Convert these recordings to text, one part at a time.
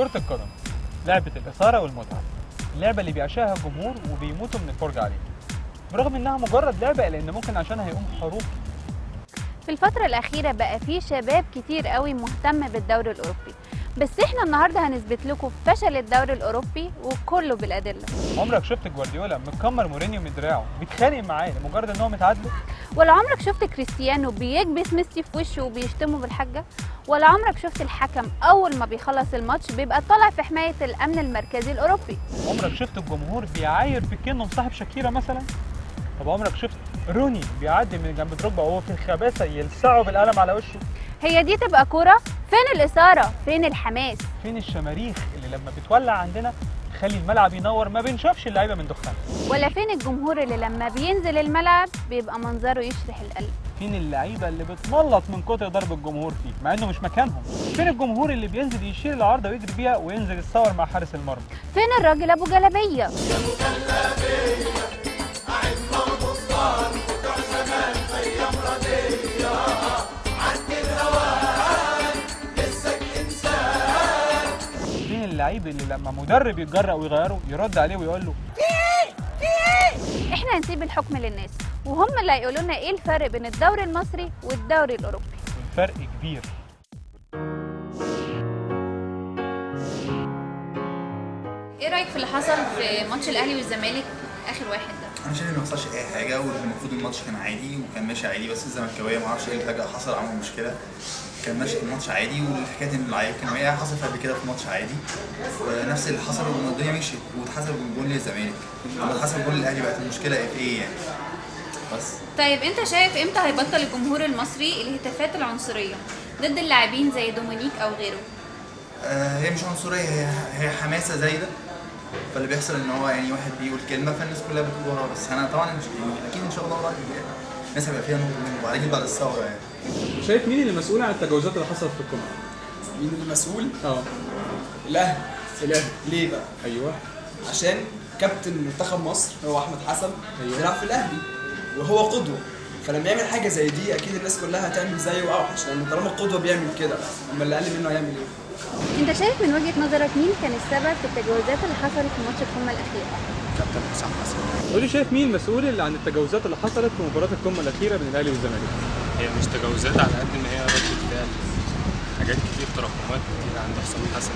كرة القدم لعبة الإثارة والمتعة، اللعبة اللي بيعشقها الجمهور وبيموتوا من الفرجة عليها، برغم إنها مجرد لعبة إلا إن ممكن عشانها يقوم حروب. في الفترة الأخيرة بقى في شباب كتير قوي مهتم بالدوري الأوروبي، بس احنا النهارده هنثبت لكم فشل الدوري الأوروبي وكله بالأدلة. عمرك شفت جوارديولا مكمر مورينيو من دراعه بيتخانق معاه لمجرد إن هو متعادله؟ ولا عمرك شفت كريستيانو بيكبس ميسي في وشه وبيشتمه بالحاجة؟ ولا عمرك شفت الحكم أول ما بيخلص الماتش بيبقى طالع في حماية الأمن المركزي الأوروبي؟ عمرك شفت الجمهور بيعاير بكأنه مصاحب شاكيرا مثلا؟ طب عمرك شفت روني بيعدي من جنب دروجبا وهو في الخباثة يلسعه بالقلم على وشه؟ هي دي تبقى كورة؟ فين الإثارة؟ فين الحماس؟ فين الشماريخ اللي لما بتولع عندنا تخلي الملعب ينور ما بنشوفش اللعيبة من دخان؟ ولا فين الجمهور اللي لما بينزل الملعب بيبقى منظره يشرح القلب؟ فين اللعيبة اللي بتملط من كتر ضرب الجمهور فيه مع انه مش مكانهم؟ فين الجمهور اللي بينزل يشيل العارضة ويجري بيها وينزل يتصور مع حارس المرمى؟ فين الراجل ابو جلابية؟ فين اللعيب اللي لما مدرب يتجرأ ويغيره يرد عليه ويقول له احنا هنسيب الحكم للناس وهم اللي هيقولوا لنا ايه الفرق بين الدوري المصري والدوري الاوروبي. والفرق كبير. ايه رايك في اللي حصل في ماتش الاهلي والزمالك اخر واحد ده؟ انا شايف ان ما حصلش اي حاجه والمفروض الماتش كان عادي وكان ماشي عادي، بس الزملكاويه ما اعرفش ايه اللي فجاه حصل عمل مشكله. كان ماشي الماتش عادي، والحكايه ان اللعيبه كان وقع حصل قبل كده في ماتش عادي ونفس اللي حصل والدنيا مشيت واتحسب جول للزمالك. لما اتحسب جول للاهلي بقت المشكله في ايه يعني؟ بس طيب انت شايف امتى هيبطل الجمهور المصري الهتافات العنصريه ضد اللاعبين زي دومينيك او غيره؟ هي مش عنصريه، هي حماسه زايده. فاللي بيحصل ان هو يعني واحد بيقول كلمه فالناس كلها بتقول وراه، بس انا طبعا مش يعني اكيد ان شاء الله قريب يعني الناس هيبقى فيها نور منه وبعدين بعد الثوره يعني. شايف مين اللي مسؤول عن التجاوزات اللي حصلت في القمه؟ مين المسؤول؟ الاهلي. الاهلي. ليه بقى؟ ايوه عشان كابتن منتخب مصر هو احمد حسن بيلعب في الاهلي وهو قدوه، فلما يعمل حاجه زي دي اكيد الناس كلها هتعمل زيه واوحش، لان طالما القدوه بيعمل كده اما اللي اقل منه هيعمل ايه؟ انت شايف من وجهه نظرك مين كان السبب في التجاوزات اللي حصلت في ماتش القمه الاخير؟ كابتن حسام حسن. قولي شايف مين مسؤول عن التجاوزات اللي حصلت في مباراه القمه الاخيره بين الاهلي والزمالك؟ هي مش تجاوزات على قد ما هي ردة فعل، حاجات كتير تراكمات كتير عند حسام حسن.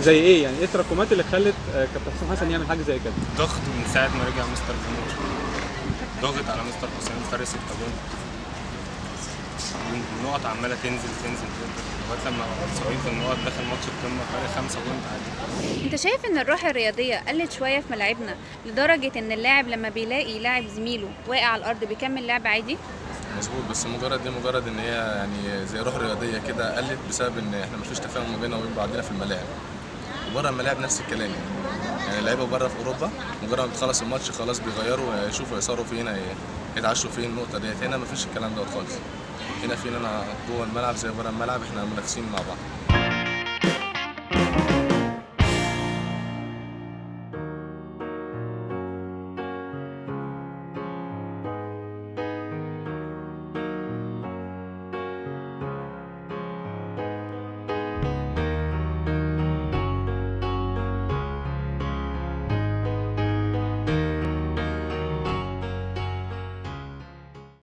زي ايه يعني؟ ايه التراكمات اللي خلت كابتن حسام حسن يعمل حاجه زي كده؟ ضغط من ساعة ما رجع مستر فانوش، ضغط على مستر حسام فارس الطابون، النقط عمالة تنزل لغاية لما 70 في النقط دخل ماتش القمة فرق 5 بونت عادي. انت شايف ان الروح الرياضيه قلت شويه في ملاعبنا لدرجه ان اللاعب لما بيلاقي لاعب زميله واقع على الارض بيكمل لعب عادي؟ مظبوط، بس مجرد ان هي يعني زي روح رياضيه كده قلت بسبب ان احنا مفيش تفاهم ما بيننا وبين بعضنا في الملاعب. وبره الملاعب نفس الكلام يعني اللعيبه بره في اوروبا مجرد ما بتخلص الماتش خلاص بيغيروا يشوفوا يصاروا فين يتعشوا فين النقطه ديت. هنا مفيش الكلام دوت خالص. هنا فينا جوه الملعب زي بره الملعب احنا منافسين مع بعض.